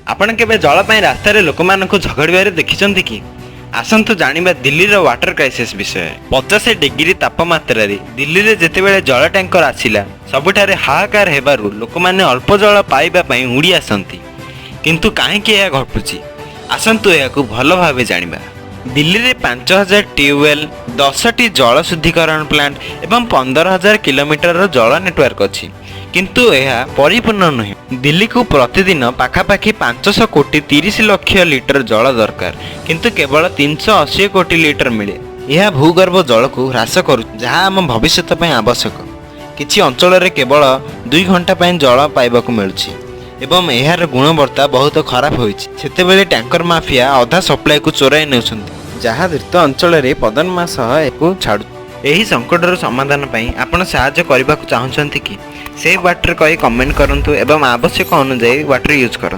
आपण केबे जल पाई रास्तार लोक मानक झगड़बार देखिछन्ति कि? आसंतु जानिबा दिल्लीर वाटर क्राइसिस विषय। 50 डिग्री तापमात्रा दिल्ली रे जेतेबेले जल टैंकर आसिला सबुठारे हाहाकार हेबारु लोक माने अल्प जल पाइबा पई उड़ी आसंती। किंतु काहेकि यह घटुची आसंतु यहाकू भल भावे जानिबा। दिल्ली रे 5000 ट्यूबवेल, 10टी जल शुद्धिकरण प्लांट एवं 15000 किलोमीटर जल नेटवर्क अछि, किंतु यह परिपूर्ण नुहे। दिल्ली को प्रतिदिन पाखापाखि 500 कोटी 30 लाख लिटर जल दरकार, किंतु केवल 380 कोटी लिटर मिले। यह भूगर्भ जल को ह्रास करू जहाँ आम भविष्य पई आवश्यक। किछि अंचल रे केवल 2 घंटा पई जल पाइबाकू मिलुछि एवं यार गुणवत्ता बहुत खराब होइछि। सेतेबेले टैंकर माफिया अधा सप्लाई को चोराई नेउछन्ति, जहाँ दीर्घ अंचल रे पदनमा सह एको छाडु। एही संकटर समाधान पई आपण सहायता करबाकू चाहुछन्ति कि? सेव वाटर कही कमेंट करंतु एवं आवश्यक अनुसार वाटर यूज करंतु।